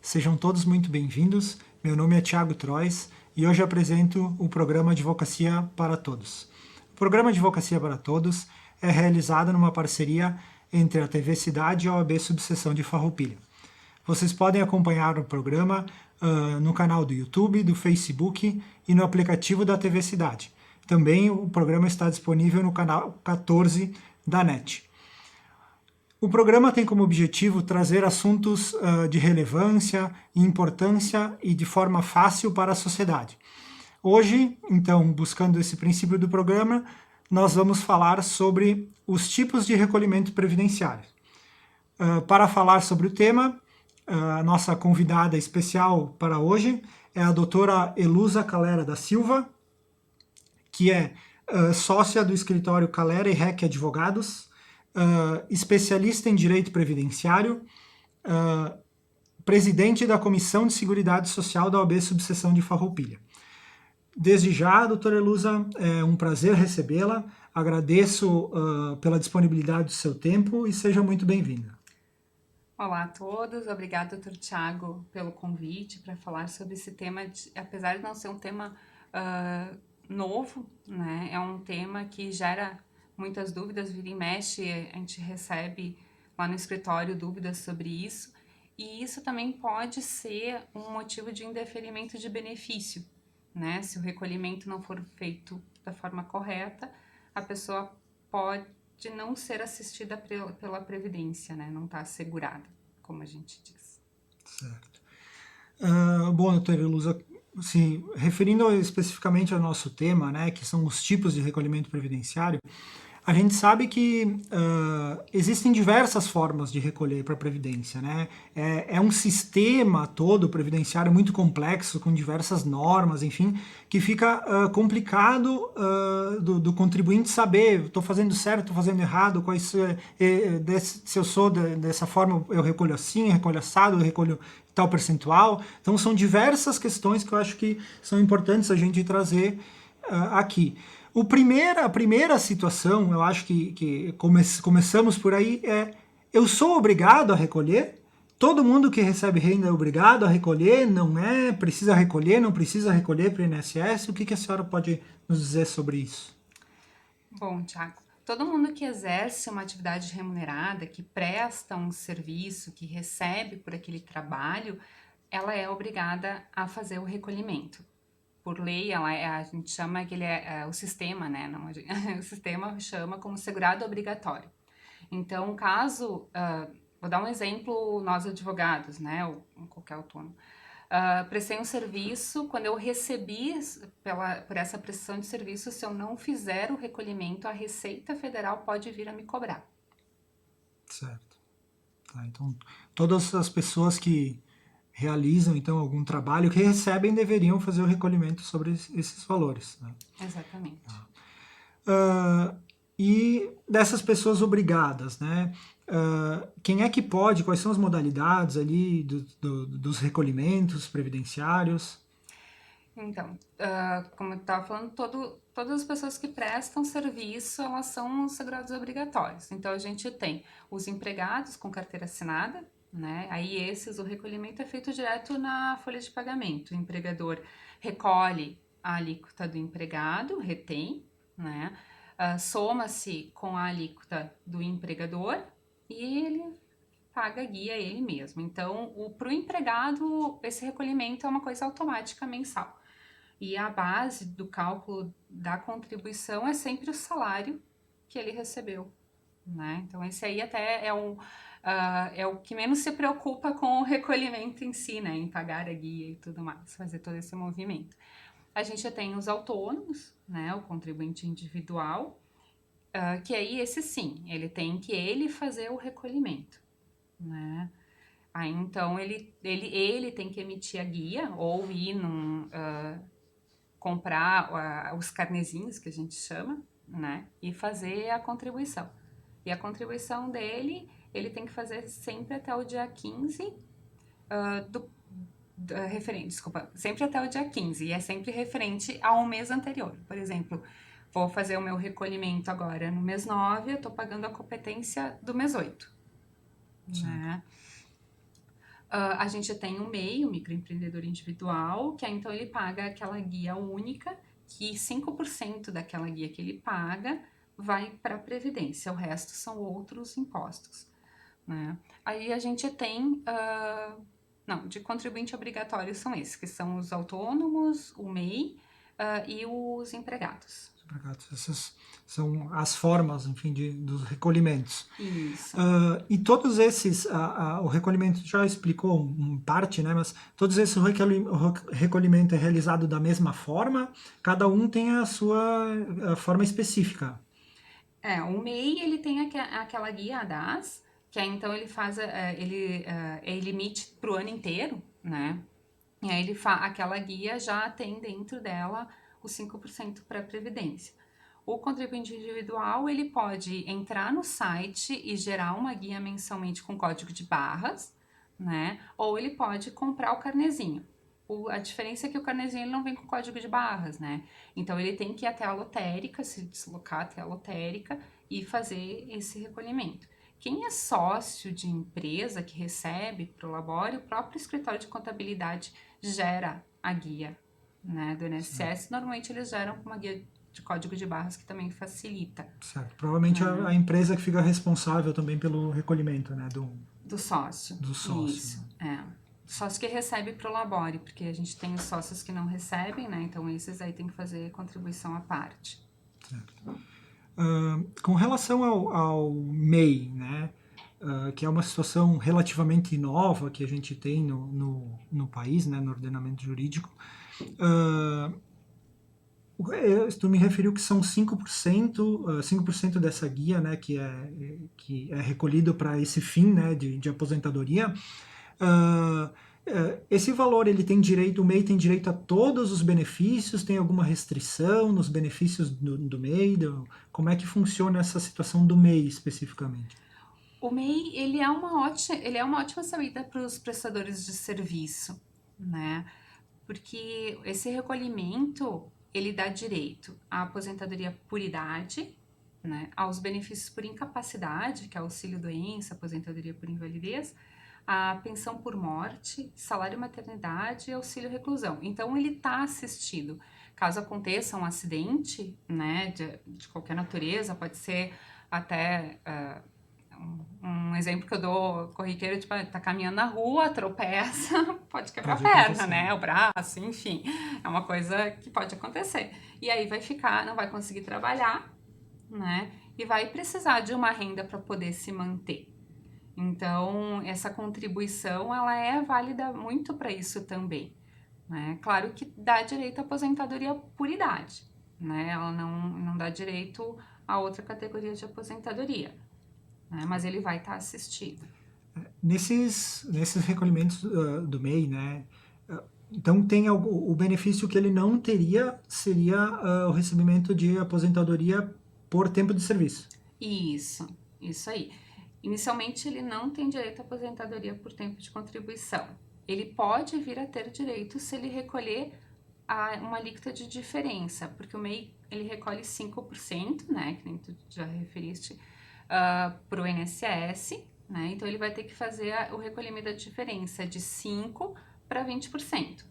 Sejam todos muito bem-vindos. Meu nome é Thiago Trois e hoje apresento o programa Advocacia para Todos. O programa Advocacia para Todos é realizado numa parceria entre a TV Cidade e a OAB Subseção de Farroupilha. Vocês podem acompanhar o programa no canal do YouTube, do Facebook e no aplicativo da TV Cidade. Também o programa está disponível no canal 14 da NET. O programa tem como objetivo trazer assuntos de relevância e importância e de forma fácil para a sociedade. Hoje, então, buscando esse princípio do programa, nós vamos falar sobre os tipos de recolhimento previdenciário. Para falar sobre o tema, a nossa convidada especial para hoje é a doutora Elusa Calera da Silva, que é sócia do escritório Calera e Rec Advogados, especialista em direito previdenciário, presidente da Comissão de Seguridade Social da OAB Subseção de Farroupilha. Desde já, doutora Elusa, é um prazer recebê-la, agradeço pela disponibilidade do seu tempo e seja muito bem-vinda. Olá a todos, obrigada, doutor Thiago, pelo convite para falar sobre esse tema, apesar de não ser um tema novo, né? É um tema que gera muitas dúvidas, vira e mexe, a gente recebe lá no escritório dúvidas sobre isso, e isso também pode ser um motivo de indeferimento de benefício, né? Se o recolhimento não for feito da forma correta, a pessoa pode não ser assistida pela Previdência, né? Não está assegurada, como a gente diz. Certo. Bom, doutora Elusa, assim, referindo especificamente ao nosso tema, né, que são os tipos de recolhimento previdenciário, a gente sabe que existem diversas formas de recolher para a Previdência, né? É um sistema todo previdenciário muito complexo, com diversas normas, enfim, que fica complicado do contribuinte saber, estou fazendo certo, estou fazendo errado, se eu sou dessa forma, eu recolho assim, recolho assado, eu recolho tal percentual. Então são diversas questões que eu acho que são importantes a gente trazer aqui. A primeira situação, eu acho que começamos por aí, eu sou obrigado a recolher? Todo mundo que recebe renda é obrigado a recolher? Não é? Precisa recolher? Não precisa recolher para o INSS? O que a senhora pode nos dizer sobre isso? Bom, Thiago, todo mundo que exerce uma atividade remunerada, que presta um serviço, que recebe por aquele trabalho, ela é obrigada a fazer o recolhimento. Por lei, a gente chama que ele é o sistema, né? Não, o sistema chama como segurado obrigatório. Então, caso, vou dar um exemplo, nós advogados, né? Ou qualquer autônomo. Prestei um serviço, quando eu recebi por essa prestação de serviço, se eu não fizer o recolhimento, a Receita Federal pode vir a me cobrar. Certo. Tá, então, todas as pessoas que realizam então algum trabalho que recebem deveriam fazer o recolhimento sobre esses valores, né? Exatamente. E dessas pessoas obrigadas, né? Quem é que pode? Quais são as modalidades ali dos recolhimentos previdenciários? Então, como eu estava falando, todas as pessoas que prestam serviço, elas são segurados obrigatórios. Então, a gente tem os empregados com carteira assinada, né? Aí o recolhimento é feito direto na folha de pagamento. O empregador recolhe a alíquota do empregado, retém, né? Soma-se com a alíquota do empregador e ele paga a guia ele mesmo. Então, para o empregado, esse recolhimento é uma coisa automática mensal. E a base do cálculo da contribuição é sempre o salário que ele recebeu, né? Então, esse aí até é o que menos se preocupa com o recolhimento em si, né? Em pagar a guia e tudo mais, fazer todo esse movimento. A gente já tem os autônomos, né? O contribuinte individual, que aí esse sim, ele tem que ele fazer o recolhimento, né? Aí então ele tem que emitir a guia ou ir comprar os carnezinhos que a gente chama, né? E fazer a contribuição. E a contribuição dele, ele tem que fazer sempre até o dia 15 desculpa, sempre até o dia 15. E é sempre referente ao mês anterior. Por exemplo, vou fazer o meu recolhimento agora no mês 9, eu estou pagando a competência do mês 8. Né? A gente tem o MEI, o microempreendedor individual, que aí então ele paga aquela guia única, que 5% daquela guia que ele paga vai para a Previdência, o resto são outros impostos, né? Aí a gente tem, não, de contribuinte obrigatório são esses, que são os autônomos, o MEI, e os empregados. Essas são as formas, enfim, dos recolhimentos. Isso. E todos esses, o recolhimento já explicou parte, né? Mas todos esses recolhimento é realizado da mesma forma, cada um tem a sua forma específica. O MEI, ele tem aquela guia ADAS, que aí então ele faz, ele limite para o ano inteiro, né? E aí aquela guia já tem dentro dela os 5% para a Previdência. O contribuinte individual, ele pode entrar no site e gerar uma guia mensalmente com código de barras, né? Ou ele pode comprar o carnezinho. A diferença é que o carnezinho ele não vem com código de barras, né? Então ele tem que ir até a lotérica, se deslocar até a lotérica e fazer esse recolhimento. Quem é sócio de empresa que recebe pro Labore, o próprio escritório de contabilidade gera a guia, né, do INSS. Sim. Normalmente eles geram uma guia de código de barras que também facilita. Certo. Provavelmente a empresa que fica responsável também pelo recolhimento, né, do sócio. Do sócio. Isso, sócio que recebe pro Labore, porque a gente tem os sócios que não recebem, né, então esses aí tem que fazer contribuição à parte. Certo. Com relação ao MEI, né, que é uma situação relativamente nova que a gente tem no país, né, no ordenamento jurídico, tu me referiu que são 5% dessa guia, né, que é recolhido para esse fim, né, de aposentadoria. Esse valor, ele tem direito, o MEI tem direito a todos os benefícios? Tem alguma restrição nos benefícios do MEI? Como é que funciona essa situação do MEI especificamente? O MEI, ele é uma ótima saída para os prestadores de serviço, né? Porque esse recolhimento, ele dá direito à aposentadoria por idade, né? Aos benefícios por incapacidade, que é auxílio-doença, aposentadoria por invalidez, a pensão por morte, salário maternidade e auxílio reclusão. Então, ele está assistido. Caso aconteça um acidente, né, de qualquer natureza, pode ser até um exemplo que eu dou corriqueiro, tipo, tá caminhando na rua, tropeça, pode quebrar a perna, né, o braço, enfim, é uma coisa que pode acontecer. E aí vai ficar, não vai conseguir trabalhar, né, e vai precisar de uma renda para poder se manter. Então, essa contribuição, ela é válida muito para isso também, né? Claro que dá direito à aposentadoria por idade, né? Ela não dá direito a outra categoria de aposentadoria, né? Mas ele vai estar assistido. Nesses recolhimentos do MEI, né? Então, tem o benefício que ele não teria seria o recebimento de aposentadoria por tempo de serviço. Isso aí. Inicialmente, ele não tem direito à aposentadoria por tempo de contribuição. Ele pode vir a ter direito se ele recolher uma alíquota de diferença, porque o MEI ele recolhe 5%, né, que nem tu já referiste, para o INSS, né, então ele vai ter que fazer o recolhimento da diferença de 5% para 20%,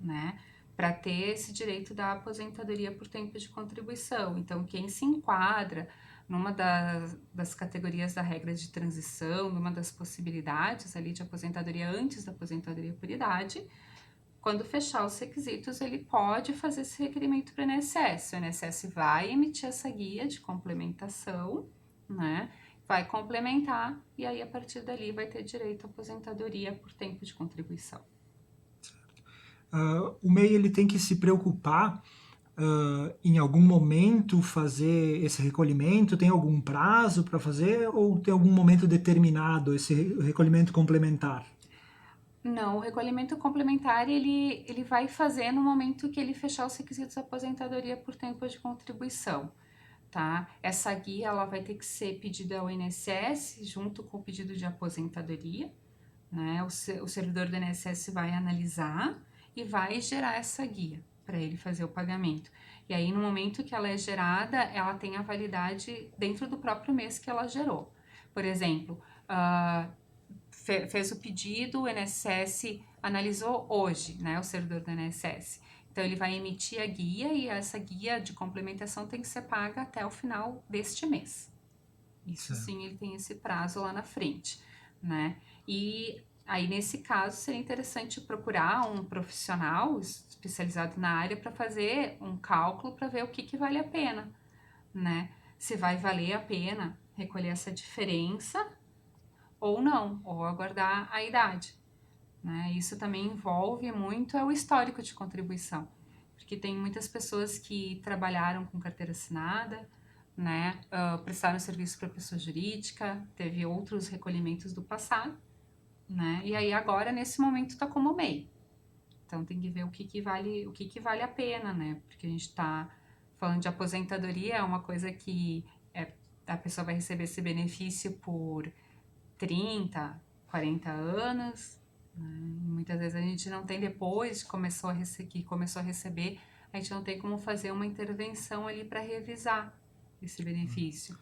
né, para ter esse direito da aposentadoria por tempo de contribuição. Então, quem se enquadra numa das categorias da regra de transição, numa das possibilidades ali de aposentadoria antes da aposentadoria por idade, quando fechar os requisitos, ele pode fazer esse requerimento para o INSS. O INSS vai emitir essa guia de complementação, né? Vai complementar e aí a partir dali vai ter direito à aposentadoria por tempo de contribuição. O MEI ele tem que se preocupar em algum momento fazer esse recolhimento? Tem algum prazo para fazer ou tem algum momento determinado esse recolhimento complementar? Não, o recolhimento complementar ele vai fazer no momento que ele fechar os requisitos da aposentadoria por tempo de contribuição, tá? Essa guia ela vai ter que ser pedida ao INSS junto com o pedido de aposentadoria, né? O servidor do INSS vai analisar e vai gerar essa guia para ele fazer o pagamento. E aí, no momento que ela é gerada, ela tem a validade dentro do próprio mês que ela gerou. Por exemplo, fez o pedido, o INSS analisou hoje, né, o servidor do INSS. Então, ele vai emitir a guia e essa guia de complementação tem que ser paga até o final deste mês. Isso Certo. sim, ele tem esse prazo lá na frente, né? E aí, nesse caso, seria interessante procurar um profissional especializado na área para fazer um cálculo para ver o que vale a pena, né? Se vai valer a pena recolher essa diferença ou não, ou aguardar a idade, né? Isso também envolve muito o histórico de contribuição, porque tem muitas pessoas que trabalharam com carteira assinada, né? Prestaram serviço para pessoa jurídica, teve outros recolhimentos do passado, né? E aí agora nesse momento está como MEI. Então tem que ver o que vale a pena, né? Porque a gente está falando de aposentadoria, é uma coisa que a pessoa vai receber esse benefício por 30, 40 anos, né? Muitas vezes a gente não tem depois que começou a receber, a gente não tem como fazer uma intervenção ali para revisar esse benefício.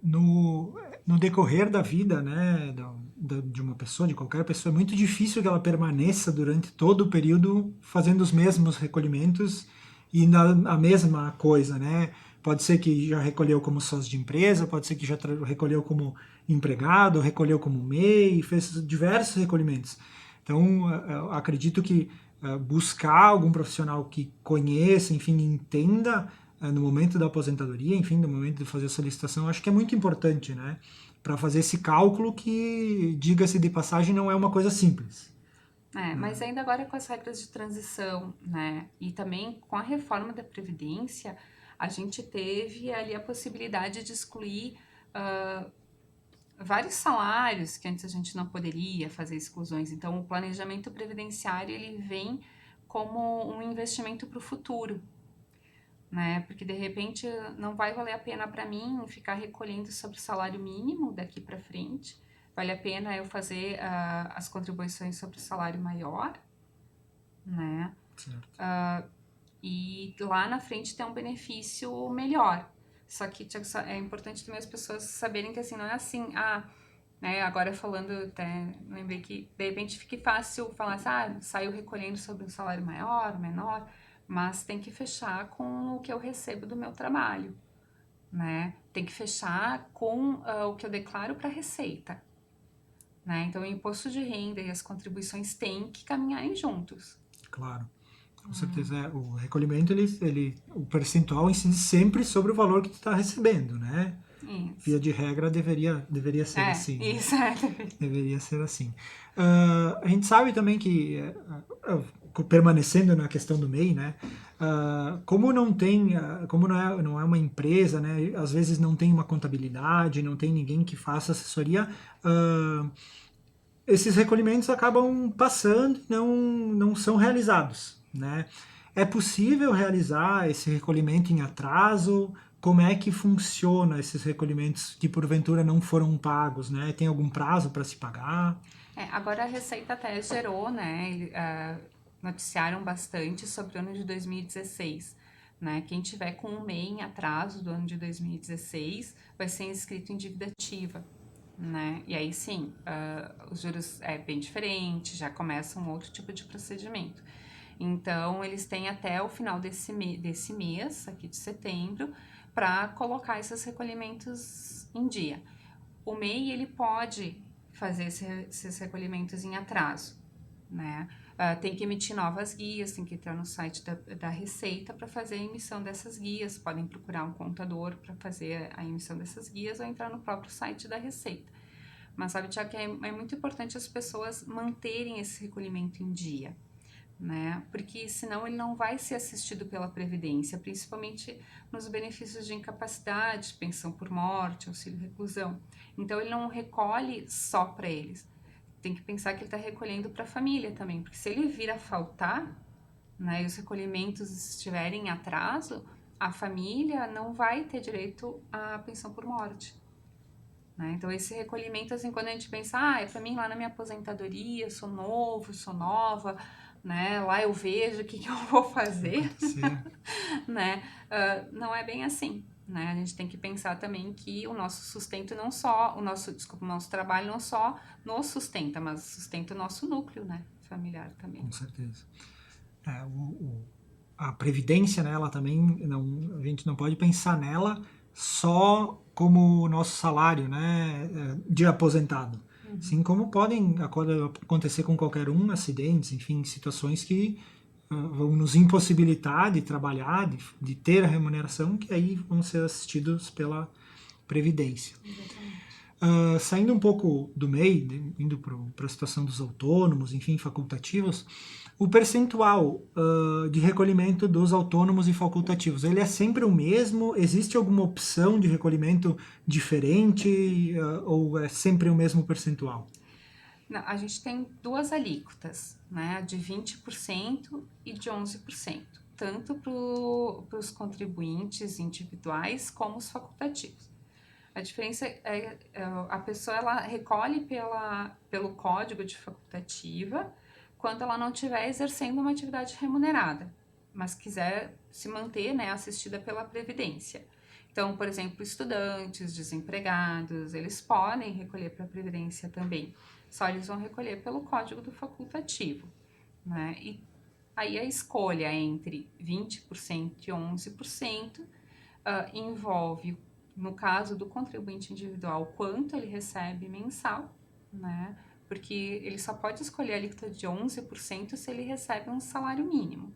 No decorrer da vida, né, de uma pessoa, de qualquer pessoa, é muito difícil que ela permaneça durante todo o período fazendo os mesmos recolhimentos e a mesma coisa, né? Pode ser que já recolheu como sócio de empresa, pode ser que já recolheu como empregado, recolheu como MEI, fez diversos recolhimentos. Então, eu acredito que buscar algum profissional que conheça, enfim, entenda no momento da aposentadoria, enfim, no momento de fazer a solicitação, eu acho que é muito importante, né? Para fazer esse cálculo que, diga-se de passagem, não é uma coisa simples. Mas ainda agora com as regras de transição, né? E também com a reforma da Previdência, a gente teve ali a possibilidade de excluir vários salários que antes a gente não poderia fazer exclusões. Então, o planejamento previdenciário ele vem como um investimento para o futuro, né? Porque de repente não vai valer a pena para mim ficar recolhendo sobre o salário mínimo daqui para frente. Vale a pena eu fazer as contribuições sobre o salário maior, né? Certo. E lá na frente ter um benefício melhor. Só que, Tiago, é importante também as pessoas saberem que assim, não é assim, né, agora falando, até lembrei que de repente fique fácil falar assim, saiu recolhendo sobre um salário maior, menor, mas tem que fechar com o que eu recebo do meu trabalho, né? Tem que fechar com o que eu declaro para a Receita, né? Então, o imposto de renda e as contribuições têm que caminharem juntos. Claro. Com certeza, o recolhimento, o percentual incide sempre sobre o valor que tu está recebendo, né? Isso. Via de regra, deveria ser assim, né? Isso é. Deveria ser assim. A gente sabe também que, permanecendo na questão do MEI, né? Como não tem, como não é uma empresa, né? Às vezes não tem uma contabilidade, não tem ninguém que faça assessoria, esses recolhimentos acabam passando e não são realizados, né? É possível realizar esse recolhimento em atraso? Como é que funciona esses recolhimentos que porventura não foram pagos, né? Tem algum prazo para se pagar? Agora a Receita até gerou, né? Noticiaram bastante sobre o ano de 2016. Né? Quem tiver com um MEI em atraso do ano de 2016 vai ser inscrito em dívida ativa. Né? E aí sim, os juros é bem diferente, já começa um outro tipo de procedimento. Então, eles têm até o final desse mês, aqui de setembro, para colocar esses recolhimentos em dia. O MEI, ele pode fazer esses recolhimentos em atraso, né? Tem que emitir novas guias, tem que entrar no site da Receita para fazer a emissão dessas guias. Podem procurar um contador para fazer a emissão dessas guias ou entrar no próprio site da Receita. Mas sabe, Tiago, que é muito importante as pessoas manterem esse recolhimento em dia, né? Porque senão ele não vai ser assistido pela Previdência, principalmente nos benefícios de incapacidade, pensão por morte, auxílio reclusão. Então ele não recolhe só para eles. Tem que pensar que ele está recolhendo para a família também, porque se ele vir a faltar, né, e os recolhimentos estiverem em atraso, a família não vai ter direito à pensão por morte. Né? Então, esse recolhimento, assim, quando a gente pensa, é para mim lá na minha aposentadoria, sou novo, sou nova, né? Lá eu vejo o que eu vou fazer, Acontecer. né? Não é bem assim. né? A gente tem que pensar também que o nosso sustento não só, o nosso trabalho não só nos sustenta, mas sustenta o nosso núcleo, né? Familiar também. Com certeza. A previdência, né, ela também a gente não pode pensar nela só como o nosso salário, né, de aposentado. Assim como podem acontecer com qualquer um, acidentes, enfim, situações que vão nos impossibilitar de trabalhar, de ter a remuneração, que aí vão ser assistidos pela previdência. Saindo um pouco do MEI, indo para a situação dos autônomos, enfim, facultativos, o percentual de recolhimento dos autônomos e facultativos, ele é sempre o mesmo? Existe alguma opção de recolhimento diferente ou é sempre o mesmo percentual? Não, a gente tem duas alíquotas, né? De 20% e de 11%, tanto para os contribuintes individuais como os facultativos. A diferença a pessoa ela recolhe pelo código de facultativa quando ela não estiver exercendo uma atividade remunerada, mas quiser se manter, né, assistida pela Previdência. Então, por exemplo, estudantes, desempregados, eles podem recolher para a Previdência também, só eles vão recolher pelo código do facultativo, né? E aí a escolha entre 20% e 11% envolve, no caso do contribuinte individual, quanto ele recebe mensal, né? Porque ele só pode escolher a alíquota de 11% se ele recebe um salário mínimo,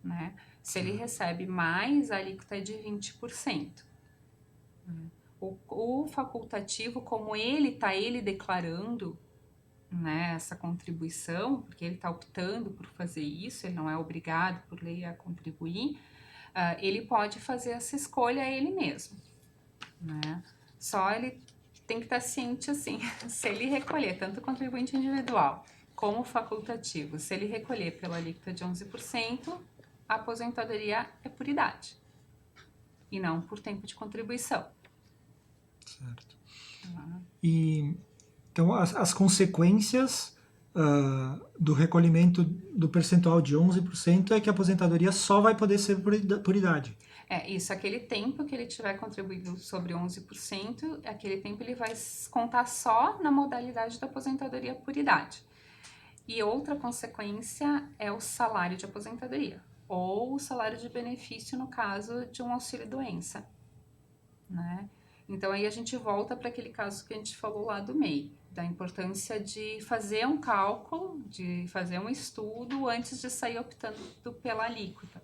né? Se ele recebe mais, a alíquota é de 20%. O facultativo, como ele declarando, né, essa contribuição, porque ele está optando por fazer isso, ele não é obrigado por lei a contribuir, ele pode fazer essa escolha ele mesmo, né? Só ele tem que estar ciente assim, se ele recolher tanto o contribuinte individual como o facultativo, se ele recolher pela alíquota de 11%, a aposentadoria é por idade e não por tempo de contribuição. Certo. E então as consequências do recolhimento do percentual de 11% é que a aposentadoria só vai poder ser por idade. Isso, aquele tempo que ele tiver contribuído sobre 11%, aquele tempo ele vai contar só na modalidade da aposentadoria por idade. E outra consequência é o salário de aposentadoria, ou o salário de benefício no caso de um auxílio-doença, né? Então aí a gente volta para aquele caso que a gente falou lá do MEI, da importância de fazer um cálculo, de fazer um estudo antes de sair optando pela alíquota.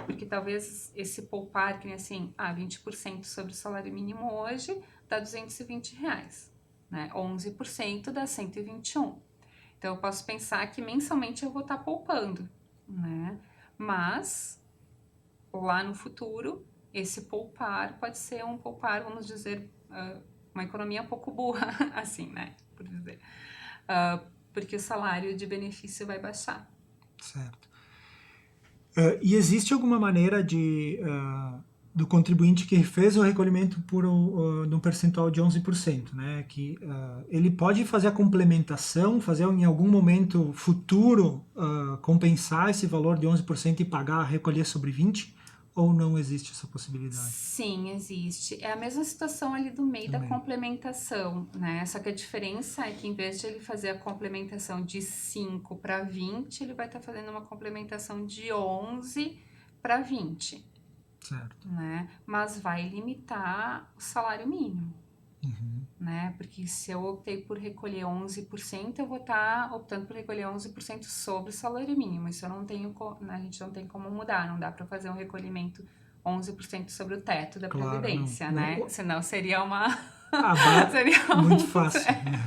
Porque talvez esse poupar, que nem assim, 20% sobre o salário mínimo hoje dá R$220, né? 11% dá 121. Então, eu posso pensar que mensalmente eu vou estar poupando, né? Mas, lá no futuro, esse poupar pode ser um poupar, vamos dizer, uma economia um pouco burra, assim, né? Por dizer. Porque o salário de benefício vai baixar. Certo. E existe alguma maneira do contribuinte que fez o recolhimento no percentual de 11%, né, que ele pode fazer a complementação, fazer em algum momento futuro compensar esse valor de 11% e pagar, recolher sobre 20%? Ou não existe essa possibilidade? Sim, existe. É a mesma situação ali do meio da complementação, né? Só que a diferença é que em vez de ele fazer a complementação de 5 para 20, ele vai estar fazendo uma complementação de 11 para 20. Certo. Né? Mas vai limitar o salário mínimo. Né? Porque se eu optei por recolher 11%, eu vou estar optando por recolher 11% sobre o salário mínimo. Isso eu não tenho, a gente não tem como mudar, não dá para fazer um recolhimento 11% sobre o teto da Previdência, não, né? não. Senão seria uma... seria muito fácil.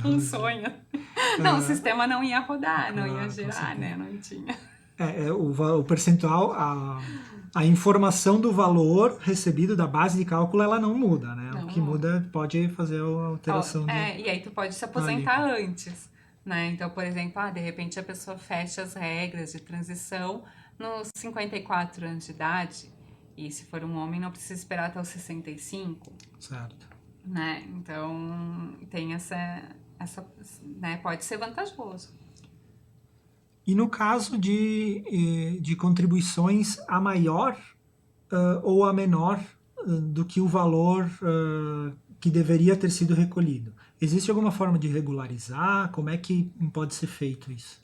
Um sonho. Não, o sistema não ia rodar, não ia girar, né? Não tinha. O percentual, a informação do valor recebido da base de cálculo, ela não muda, né? Não o que muda pode fazer a alteração. E aí tu pode se aposentar antes, né? Então, por exemplo, de repente a pessoa fecha as regras de transição nos 54 anos de idade, e se for um homem não precisa esperar até os 65. Certo. Né? Então, tem essa né? Pode ser vantajoso. E no caso de contribuições a maior ou a menor do que o valor que deveria ter sido recolhido. Existe alguma forma de regularizar? Como é que pode ser feito isso?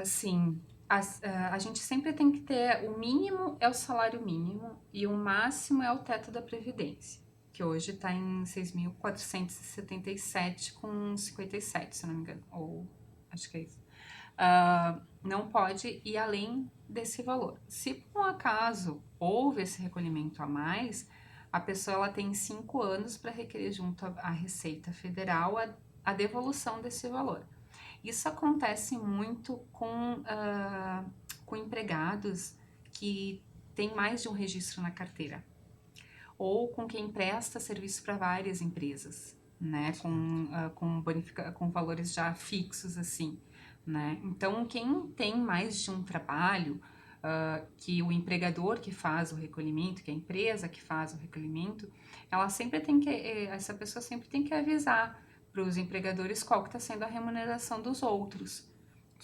Sim, a gente sempre tem que ter o mínimo é o salário mínimo e o máximo é o teto da Previdência, que hoje está em 6.477 com 57, se não me engano, ou acho que é isso. Não pode ir além desse valor. Se por um acaso houve esse recolhimento a mais, a pessoa ela tem 5 anos para requerer junto à Receita Federal a devolução desse valor. Isso acontece muito com empregados que têm mais de um registro na carteira, ou com quem presta serviço para várias empresas, né? Com valores já fixos, assim, né? Então, quem tem mais de um trabalho, que o empregador que faz o recolhimento, que a empresa que faz o recolhimento, essa pessoa sempre tem que avisar para os empregadores qual que está sendo a remuneração dos outros,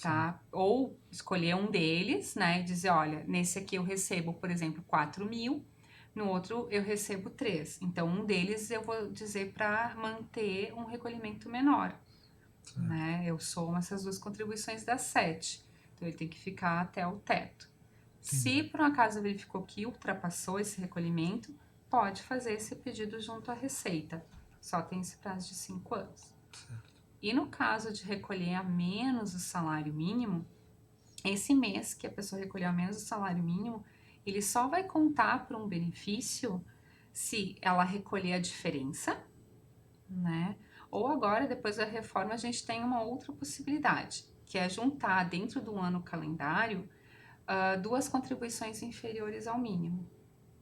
tá? Ou escolher um deles, né? E dizer, olha, nesse aqui eu recebo, por exemplo, 4.000, no outro eu recebo 3. Então, um deles eu vou dizer para manter um recolhimento menor, né? Eu somo essas duas contribuições das 7. Então, ele tem que ficar até o teto. Se por um acaso verificou que ultrapassou esse recolhimento, pode fazer esse pedido junto à Receita. Só tem esse prazo de 5 anos. E no caso de recolher a menos o salário mínimo, esse mês que a pessoa recolheu a menos o salário mínimo, ele só vai contar para um benefício se ela recolher a diferença, né? Ou agora, depois da reforma, a gente tem uma outra possibilidade, que é juntar dentro do ano calendário duas contribuições inferiores ao mínimo,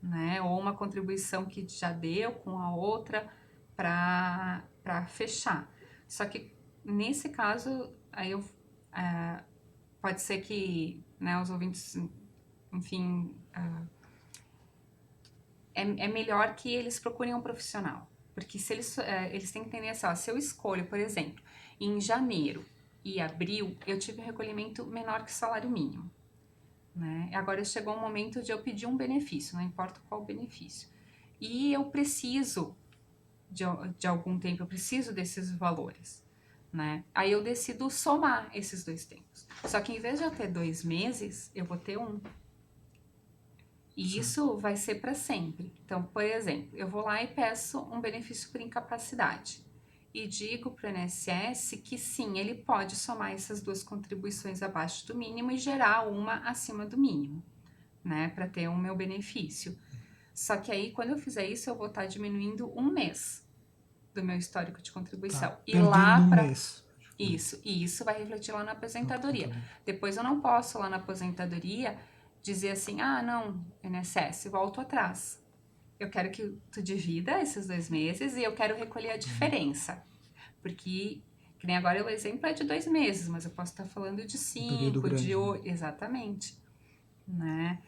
né? Ou uma contribuição que já deu com a outra para fechar. Só que nesse caso, pode ser que, né, os ouvintes, enfim, é melhor que eles procurem um profissional. Porque se eles têm que entender assim, ó, se eu escolho, por exemplo, em janeiro e abril, eu tive um recolhimento menor que o salário mínimo, né? Agora chegou o momento de eu pedir um benefício, não importa qual benefício. E eu preciso de algum tempo, eu preciso desses valores, né? Aí eu decido somar esses dois tempos. Só que em vez de eu ter 2 meses, eu vou ter um. E isso vai ser para sempre. Então, por exemplo, eu vou lá e peço um benefício por incapacidade. E digo para o INSS que sim, ele pode somar essas duas contribuições abaixo do mínimo e gerar uma acima do mínimo, né? Para ter o meu benefício. Só que aí, quando eu fizer isso, eu vou estar diminuindo um mês do meu histórico de contribuição. Tá, E perdendo lá um para mês. isso, e isso vai refletir lá na aposentadoria. Depois eu não posso lá na aposentadoria dizer assim, ah, não, INSS, volto atrás. Eu quero que tu divida esses 2 meses e eu quero recolher a diferença. Porque, que nem agora o exemplo é de 2 meses, mas eu posso estar falando de Um período 5, grande, de né? 8, exatamente, né?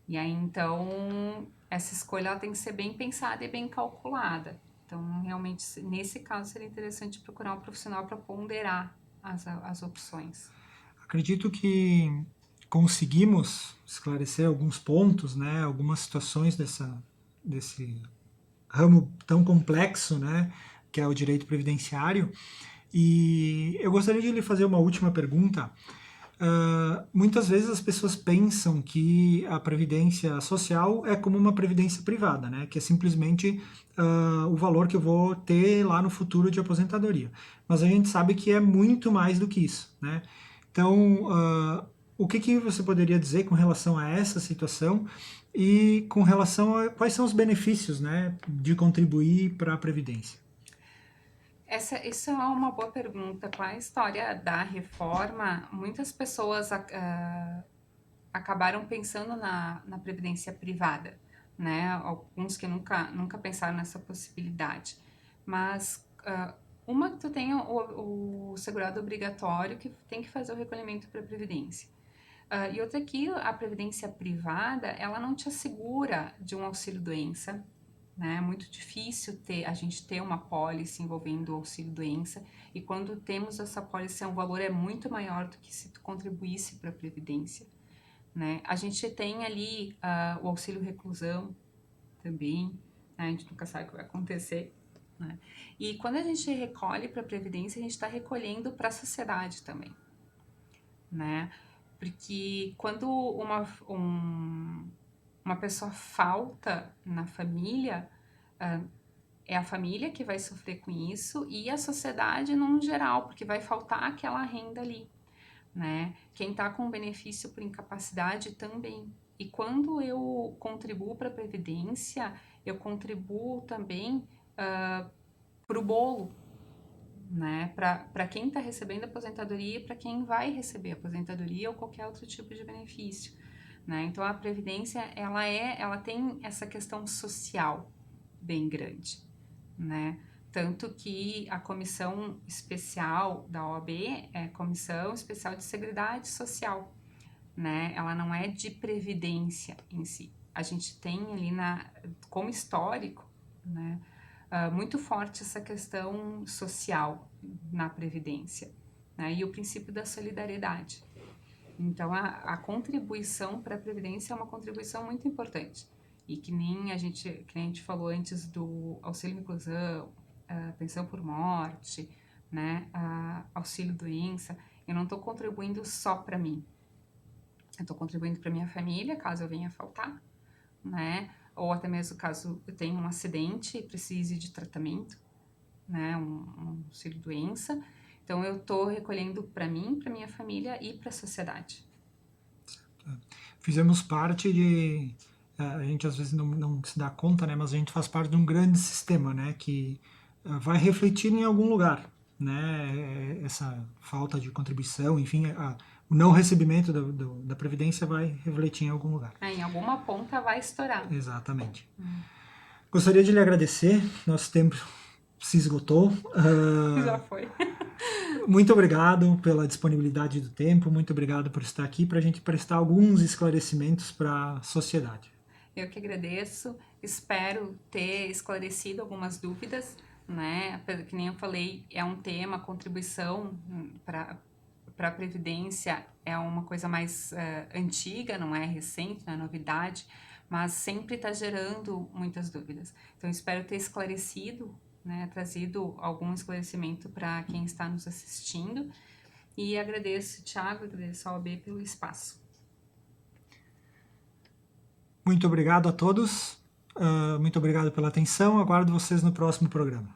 E aí, então, essa escolha ela tem que ser bem pensada e bem calculada. Então, realmente, nesse caso, seria interessante procurar um profissional para ponderar as opções. Acredito que conseguimos esclarecer alguns pontos, né, algumas situações desse ramo tão complexo, né, que é o direito previdenciário. E eu gostaria de lhe fazer uma última pergunta. Muitas vezes as pessoas pensam que a previdência social é como uma previdência privada, né? Que é simplesmente o valor que eu vou ter lá no futuro de aposentadoria. Mas a gente sabe que é muito mais do que isso, né? Então, o que você poderia dizer com relação a essa situação e com relação a quais são os benefícios, né, de contribuir para a previdência? Isso é uma boa pergunta. Com a história da reforma, muitas pessoas acabaram pensando na previdência privada, né? Alguns que nunca pensaram nessa possibilidade. Mas uma que tu tem o segurado obrigatório que tem que fazer o recolhimento para a previdência. E outra que a previdência privada, ela não te assegura de um auxílio-doença, né? É muito difícil a gente ter uma pólice envolvendo o auxílio-doença, e quando temos essa pólice, o valor é muito maior do que se tu contribuísse para a previdência, né? A gente tem ali o auxílio reclusão, também, né? A gente nunca sabe o que vai acontecer, né? E quando a gente recolhe para a Previdência, a gente está recolhendo para a sociedade também, né? Porque quando uma pessoa falta na família, é a família que vai sofrer com isso e a sociedade no geral, porque vai faltar aquela renda ali, né? Quem está com benefício por incapacidade também. E quando eu contribuo para a Previdência, eu contribuo também para o bolo, né? Para quem está recebendo aposentadoria e para quem vai receber aposentadoria ou qualquer outro tipo de benefício, né? Então a Previdência ela tem essa questão social bem grande, né? Tanto que a comissão especial da OAB é a Comissão Especial de Seguridade Social, né? Ela não é de previdência em si. A gente tem ali como histórico, né? Muito forte essa questão social na previdência, né? E o princípio da solidariedade. Então, a contribuição para a previdência é uma contribuição muito importante. E que nem a gente falou antes do auxílio inclusão, pensão por morte, né, auxílio doença, eu não estou contribuindo só para mim. Eu estou contribuindo para minha família, caso eu venha a faltar, né? Ou até mesmo caso eu tenha um acidente e precise de tratamento, né? Um auxílio doença. Então, eu estou recolhendo para mim, para minha família e para a sociedade. Fizemos parte de... A gente às vezes não se dá conta, né? Mas a gente faz parte de um grande sistema, né? Que vai refletir em algum lugar, né? Essa falta de contribuição, enfim, o não recebimento da Previdência vai refletir em algum lugar. Em alguma ponta vai estourar. Exatamente. Gostaria de lhe agradecer, nosso tempo se esgotou. Já foi. Muito obrigado pela disponibilidade do tempo, muito obrigado por estar aqui para a gente prestar alguns esclarecimentos para a sociedade. Eu que agradeço, espero ter esclarecido algumas dúvidas, né? Que nem eu falei, é um tema, contribuição para a Previdência é uma coisa mais antiga, não é recente, não é novidade, mas sempre está gerando muitas dúvidas. Então, espero ter esclarecido, né? Trazido algum esclarecimento para quem está nos assistindo. E agradeço, Thiago, agradeço ao OAB pelo espaço. Muito obrigado a todos, muito obrigado pela atenção, aguardo vocês no próximo programa.